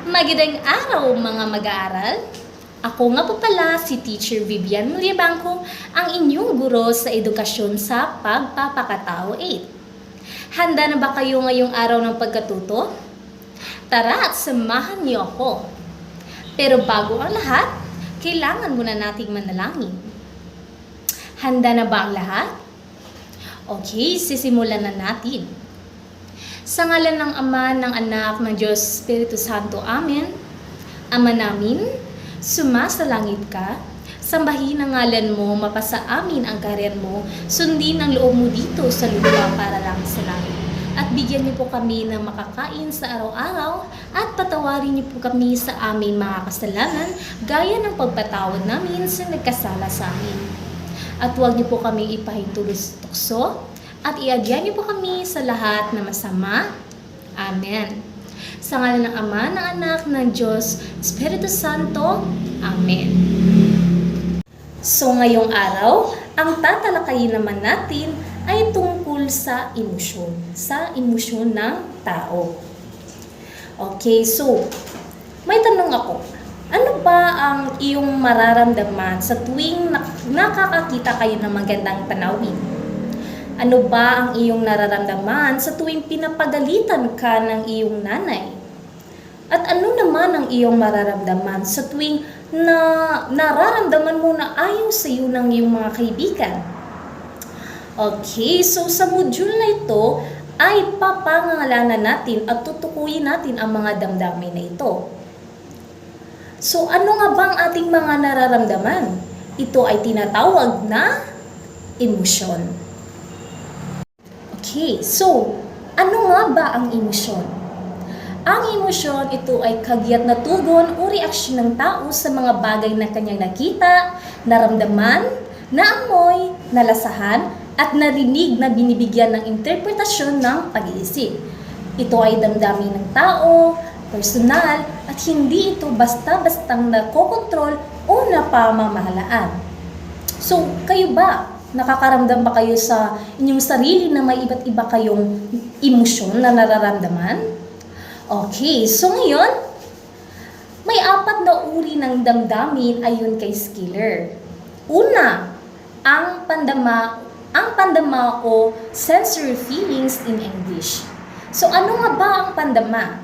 Magandang araw mga mag-aaral. Ako nga po pala si Teacher Vivian Mulyabangco, ang inyong guro sa edukasyon sa Pagpapakatao 8. Handa na ba kayo ngayong araw ng pagkatuto? Tara at samahan niyo ako. Pero bago ang lahat, kailangan muna nating manalangin. Handa na ba ang lahat? Okay, sisimulan na natin. Sa ngalan ng Ama, ng Anak, ng Diyos, Espiritu Santo. Amen. Ama namin, sumasalangit ka, sambahin ang ngalan mo, mapasa amin ang kaharian mo, sundin ang loob mo dito sa lupa para lang sa langit. At bigyan niyo po kami ng makakain sa araw-araw at patawarin niyo po kami sa aming mga kasalanan gaya ng pagpatawad namin sa nagkasala sa amin. At huwag niyo po kami ipahintulot sa tukso, at iadyan niyo po kami sa lahat na masama. Amen. Sa ngalan ng Ama, ng Anak, ng Diyos, Espiritu Santo. Amen. So ngayong araw, ang tatalakayin naman natin ay tungkol sa emosyon. Sa emosyon ng tao. Okay, so may tanong ako. Ano ba ang iyong mararamdaman sa tuwing nakakakita kayo ng magandang tanawin? Ano ba ang iyong nararamdaman sa tuwing pinapagalitan ka ng iyong nanay? At ano naman ang iyong mararamdaman sa tuwing nararamdaman mo na ayaw sa iyo ng iyong mga kaibigan? Okay, so sa module na ito ay papangangalanan natin at tutukuyin natin ang mga damdamin na ito. So ano nga ba ang ating mga nararamdaman? Ito ay tinatawag na emosyon. Okay, so ano nga ba ang emosyon? Ang emosyon, ito ay kagyat na tugon o reaksyon ng tao sa mga bagay na kanyang nakita, naramdaman, naamoy, nalasahan, at narinig na binibigyan ng interpretasyon ng pag-iisip. Ito ay damdamin ng tao, personal, at hindi ito basta-bastang nakokontrol o napamamahalaan. So, kayo ba? Nakakaramdam ba kayo sa inyong sarili na may iba't iba kayong emosyon na nararamdaman? Okay, so ngayon, may 4 na uri ng damdamin ayon kay Schiller. Una, ang pandama o sensory feelings in English. So ano nga ba ang pandama?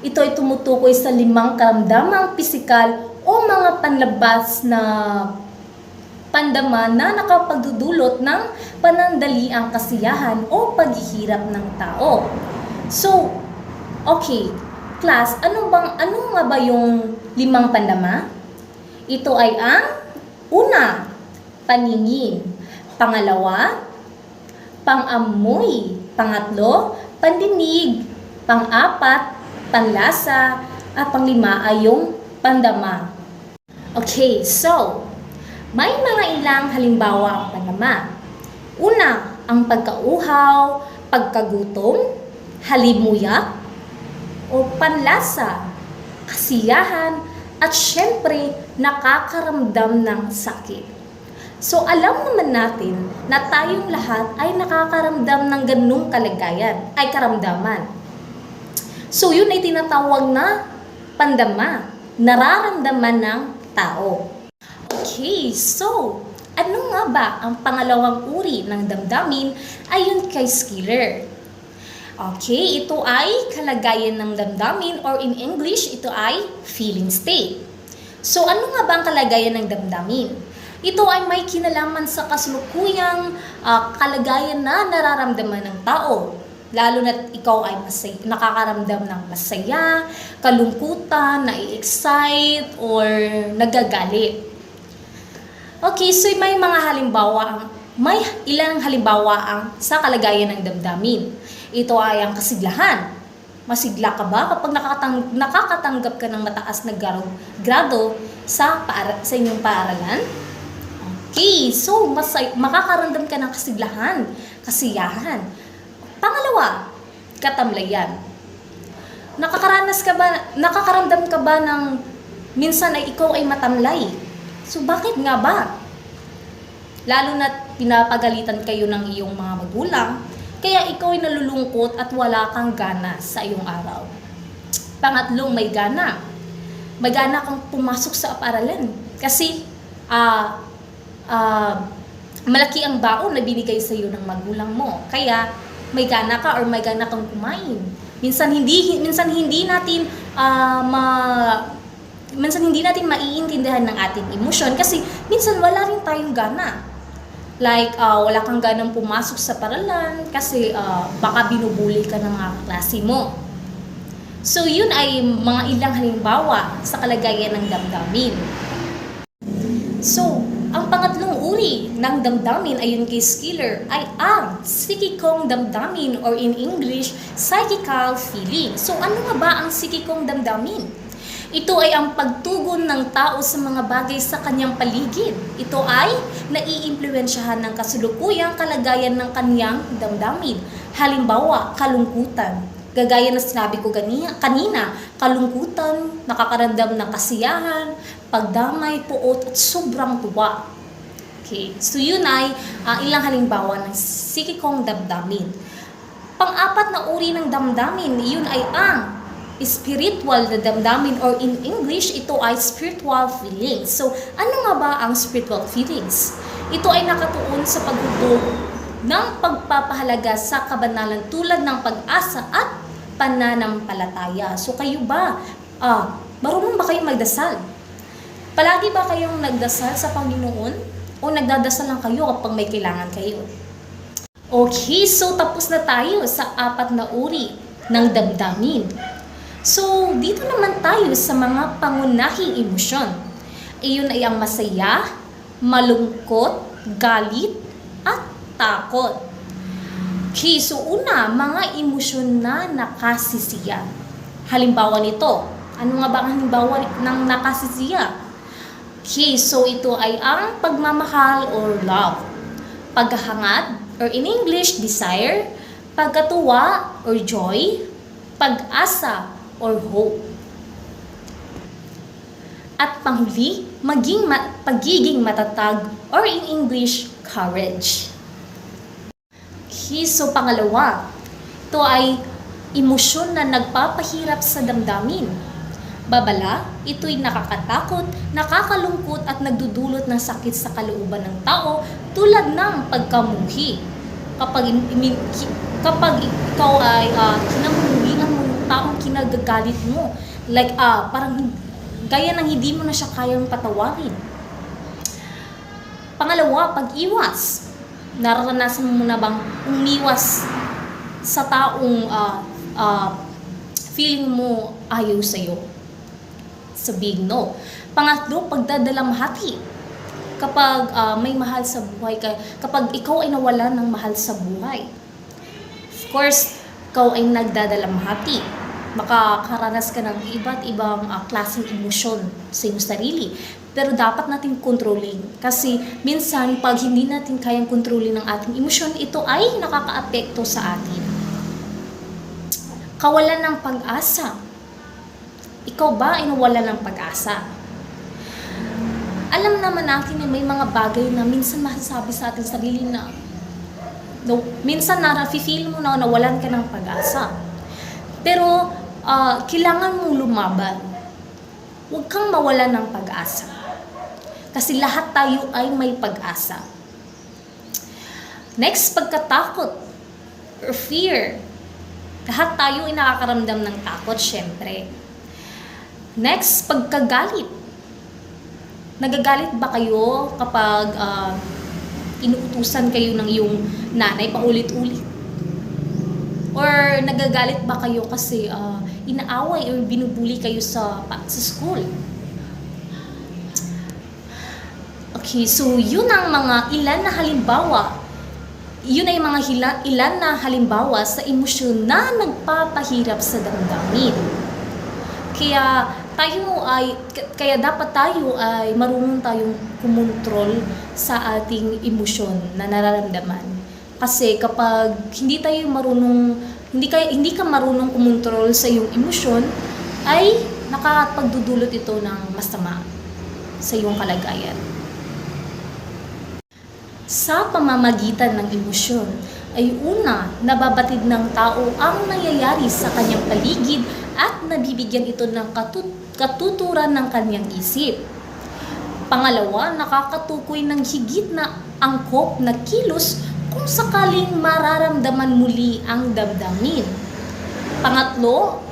Ito ay tumutukoy sa 5 karamdamang pisikal o mga panlabas na pandama na nakapagdudulot ng panandaliang kasiyahan o paghihirap ng tao. So, okay, class, ano nga ba yung 5 pandama? Ito ay ang una, paningin, pangalawa, pangamoy, pangatlo, pandinig, pang-4, panlasa, at pang-5 ay yung pandama. Okay, so may mga ilang halimbawa ang pandama. Una, ang pagkauhaw, pagkagutom, halimuyak, o panlasa, kasiyahan, at syempre, nakakaramdam ng sakit. So, alam naman natin na tayong lahat ay nakakaramdam ng ganung kalagayan, ay karamdaman. So, yun ay tinatawag na pandama, nararamdaman ng tao. Okay, so, ano nga ba ang pangalawang uri ng damdamin ayon kay Schiller? Okay, ito ay kalagayan ng damdamin or in English, ito ay feeling state. So, ano nga ba ang kalagayan ng damdamin? Ito ay may kinalaman sa kasalukuyang kalagayan na nararamdaman ng tao. Lalo na ikaw ay nakakaramdam ng masaya, kalungkutan, nai-excite, or nagagalit. Okay, so may ilang halimbawa sa kalagayan ng damdamin. Ito ay ang kasiglahan. Masigla ka ba kapag nakakatanggap ka ng mataas na grado sa inyong paaralan? Okay, so makakaramdam ka ng kasiglahan, kasiyahan. Pangalawa, katamlayan. Nakakaramdam ka ba ng minsan ay ikaw ay matamlay? So bakit nga ba? Lalo na pinapagalitan kayo ng iyong mga magulang, kaya ikaw ay nalulungkot at wala kang gana sa iyong araw. Pangatlong, may gana. May gana kang pumasok sa paaralan. Kasi, malaki ang baon na binigay sa iyo ng magulang mo. Kaya, may gana ka or may gana kang kumain. Minsan hindi natin maiintindihan ng ating emosyon kasi minsan wala rin tayong gana. Like, wala kang ganang pumasok sa paaralan kasi baka binubuli ka ng mga klase mo. So, yun ay mga ilang halimbawa sa kalagayan ng damdamin. So, ang pangatlong uri ng damdamin ayon kay Schiller ay ang psikikong damdamin or in English, psychical feeling. So, ano nga ba ang psikikong damdamin? Ito ay ang pagtugon ng tao sa mga bagay sa kanyang paligid. Ito ay naiimpluwensyahan ng kasalukuyang kalagayan ng kanyang damdamin. Halimbawa, kalungkutan. Gagaya na sinabi ko kanina, kalungkutan, nakakaramdam ng kasiyahan, pagdamay, puot, at sobrang tuwa. Okay, so yun ay ilang halimbawa ng psikikong damdamin. Pang-apat na uri ng damdamin, yun ay ang spiritual na damdamin or in English, ito ay spiritual feelings. So, ano nga ba ang spiritual feelings? Ito ay nakatuon sa paghubog ng pagpapahalaga sa kabanalan tulad ng pag-asa at pananampalataya. So, kayo ba, marunong ba kayong magdasal? Palagi ba kayong nagdasal sa Panginoon? O nagdadasal lang kayo kapag may kailangan kayo? Okay, so tapos na tayo sa 4 na uri ng damdamin. So, dito naman tayo sa mga pangunahing emosyon. Iyon ay ang masaya, malungkot, galit, at takot. Okay, so una, mga emosyon na nakasisiya. Halimbawa nito, ano nga ba ang halimbawa ng nakasisiya? Okay, so ito ay ang pagmamahal or love, paghahangad or in English, desire, pagkatuwa or joy, pag-asa or hope. At panghuli, pagiging matatag or in English, courage. Okay, so pangalawa, ito ay emosyon na nagpapahirap sa damdamin. Babala, ito'y nakakatakot, nakakalungkot at nagdudulot ng sakit sa kalooban ng tao tulad ng pagkamuhi. Kapag ikaw ay kinamuhihan mo yung taong kinagagalit mo, like parang gaya ng hindi mo na siya kayang patawarin. Pangalawa, pag-iwas. Naranasan mo na bang umiwas sa taong feeling mo ayaw sa'yo? Sabihin no. Pangatlo, pagdadalamhati. Kapag may mahal sa buhay ka, kapag ikaw ay nawala ng mahal sa buhay, of course, ikaw ay nagdadalamhati. Makakaranas ka ng iba't ibang klaseng emosyon sa iyong sarili. Pero dapat natin kontrolin. Kasi minsan, pag hindi natin kayang kontrolin ang ating emosyon, ito ay nakakaapekto sa atin. Kawalan ng pag-asa. Ikaw ba ay nawalan ng pag-asa? Alam naman natin na may mga bagay na minsan masasabi sa ating sarili na minsan na-feel mo na nawalan ka ng pag-asa. Pero kailangan mong lumaban. Huwag kang mawalan ng pag-asa. Kasi lahat tayo ay may pag-asa. Next, pagkatakot or fear. Lahat tayo ay nakakaramdam ng takot, syempre. Next, pagkagalit. Nagagalit ba kayo kapag inuutusan kayo ng iyong nanay paulit-ulit? Or nagagalit ba kayo kasi inaaway or binubuli kayo sa school? Okay, so yun ang mga ilan na halimbawa. Yun ay mga ilan na halimbawa sa emosyon na nagpapahirap sa damdamin. Kaya dapat tayo ay marunong tayong kumontrol sa ating emosyon na nararamdaman. Kasi kapag hindi ka marunong kumontrol sa iyong emosyon, ay nakakapagdudulot ito ng masama sa iyong kalagayan. Sa pamamagitan ng emosyon, ay una, nababatid ng tao ang nangyayari sa kanyang paligid at nabibigyan ito ng katuturan ng kanyang isip. Pangalawa, nakakatukoy ng higit na angkop na kilos kung sakaling mararamdaman muli ang damdamin. Pangatlo,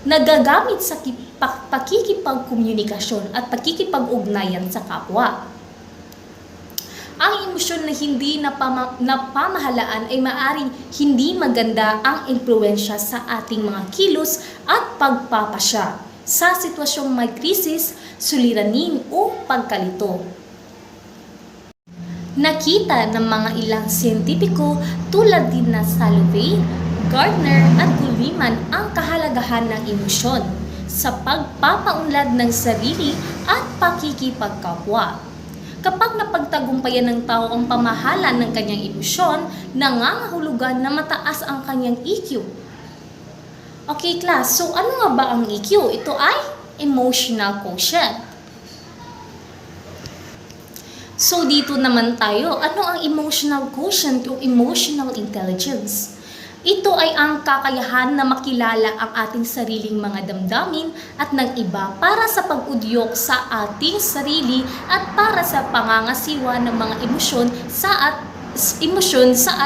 nagagamit sa pakikipagkomunikasyon at pakikipag-ugnayan sa kapwa. Ang emosyon na hindi napamahalaan ay maaring hindi maganda ang impluwensya sa ating mga kilos at pagpapasya sa sitwasyong may krisis, suliranin o pagkalito. Nakita ng mga ilang siyentipiko tulad din na Salovey, Gardner at Goleman ang kahalagahan ng emosyon sa pagpapaunlad ng sarili at pakikipagkapwa. Kapag napagtagumpayan ng tao ang pamahalaan ng kanyang emosyon, nangangahulugan na mataas ang kanyang EQ. Okay class, so ano nga ba ang EQ? Ito ay emotional quotient. So dito naman tayo, ano ang emotional quotient o emotional intelligence? Ito ay ang kakayahan na makilala ang ating sariling mga damdamin at ng iba para sa pag-udyok sa ating sarili at para sa pangangasiwa ng mga emosyon sa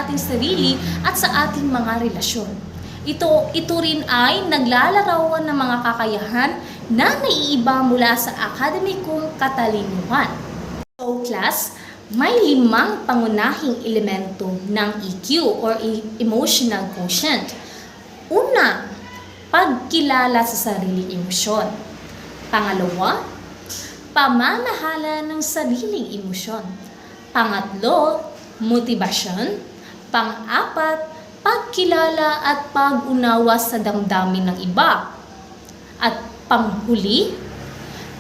ating sarili at sa ating mga relasyon. Ito rin ay naglalarawan ng mga kakayahan na naiiba mula sa akademikong katalinuhan. So class, may 5 pangunahing elemento ng EQ or emotional quotient. Una, pagkilala sa sariling emosyon. Pangalawa, pamamahala ng sariling emosyon. Pangatlo, motibasyon. Pang-apat, pagkilala at pag-unawa sa damdamin ng iba. At panghuli,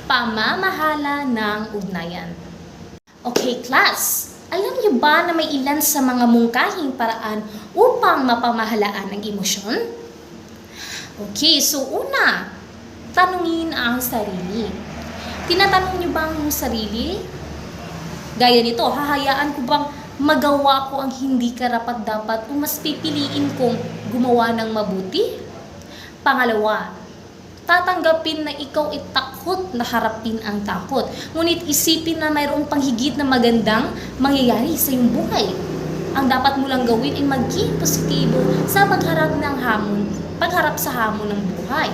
pamamahala ng ugnayan. Okay class, alam niyo ba na may ilan sa mga mungkahing paraan upang mapamahalaan ang emosyon? Okay, so una, tanungin ang sarili. Tinatanong niyo ba ang sarili? Gaya nito, hahayaan ko bang magawa ko ang hindi karapat-dapat o mas pipiliin kong gumawa ng mabuti? Pangalawa, tatanggapin na ikaw ay takot na harapin ang takot. Ngunit isipin na mayroong panghigit na magandang mangyayari sa iyong buhay. Ang dapat mo lang gawin ay maging positibo sa pagharap sa hamon ng buhay.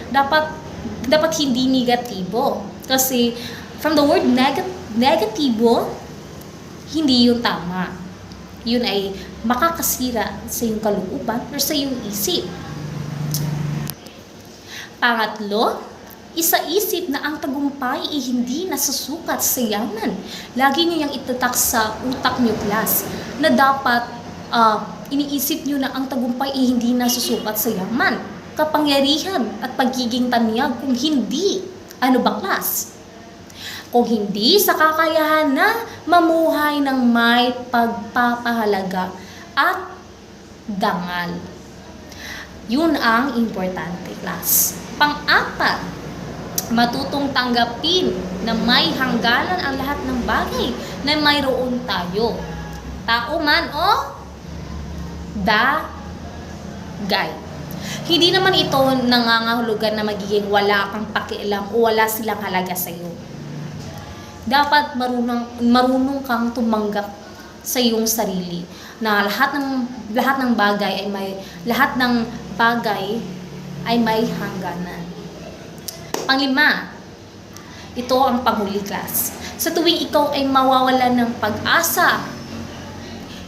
Dapat hindi negatibo. Kasi from the word negatibo, hindi yun tama. Yun ay makakasira sa iyong kalooban o sa iyong isip. Pangatlo, isaisip na ang tagumpay ay hindi nasusukat sa yaman. Lagi niyo yung itatak sa utak niyo class na dapat iniisip niyo na ang tagumpay ay hindi nasusukat sa yaman, kapangyarihan at pagiging tanyag. Kung hindi, ano ba class? Kung hindi sa kakayahan na mamuhay ng may pagpapahalaga at dangal. Yun ang importante class. Pang-apat, matutong tanggapin na may hangganan ang lahat ng bagay na mayroon tayo. Tao man o bagay. Hindi naman ito nangangahulugan na magiging wala kang pakialam o wala silang halaga sa iyo. Dapat marunong kang tumanggap sa iyong sarili na lahat ng bagay ay may hangganan. Panglima, ito ang panghuli class. Sa tuwing ikaw ay mawawalan ng pag-asa,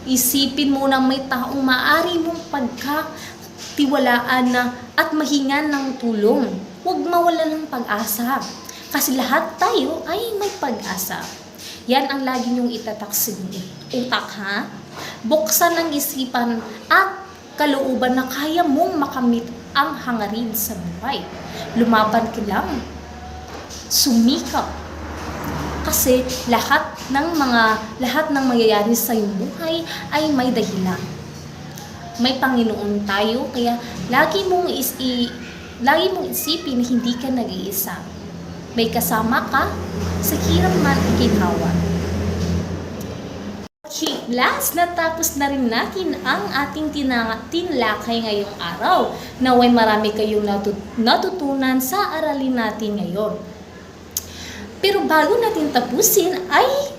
isipin mo na may taong maaari mong pagkatiwalaan na at mahingan ng tulong. Huwag mawalan ng pag-asa. Kasi lahat tayo ay may pag-asa. Yan ang lagi niyong itatak sa utak, ha? Buksan ang isipan at kalooban na kaya mong makamit ang hangarin sa buhay. Lumaban ka lang. Sumikap. Kasi lahat ng mangyayari sa iyong buhay ay may dahilan. May Panginoon tayo, kaya lagi mong isipin na hindi ka nag-iisa. May kasama ka sa hirap man iginhawa. Okay, last, natapos na rin natin ang ating tinlakay ngayong araw. Naway marami kayong natutunan sa aralin natin ngayon. Pero bago natin tapusin ay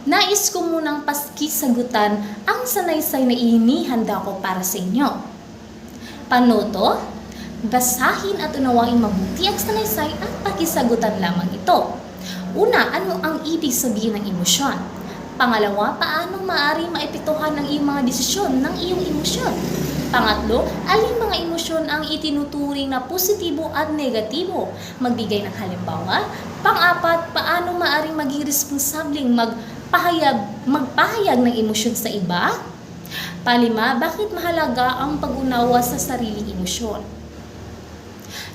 nais ko munang paskisagutan ang sanaysay na inihanda ko para sa inyo. Panoto, basahin at unawain mabuti ang sanaysay at pakisagutan lamang ito. Una, ano ang ibig sabihin ng emosyon? Pangalawa, paano maaari maepektuhan ng iyong mga desisyon ng iyong emosyon? Pangatlo, alin mga emosyon ang itinuturing na positibo at negatibo? Magbigay ng halimbawa. Pang-apat, paano maaaring maging responsableng magpahayag ng emosyon sa iba? Palima, bakit mahalaga ang pag-unawa sa sariling emosyon?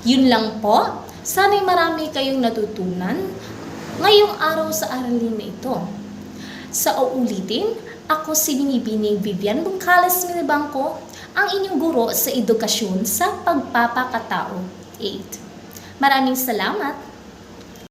Yun lang po. Sana'y marami kayong natutunan ngayong araw sa aralin na ito. Sa uulitin, ako si Binibining Vivian Buncales Milibangco, ang inyong guro sa edukasyon sa pagpapakatao 8. Maraming salamat!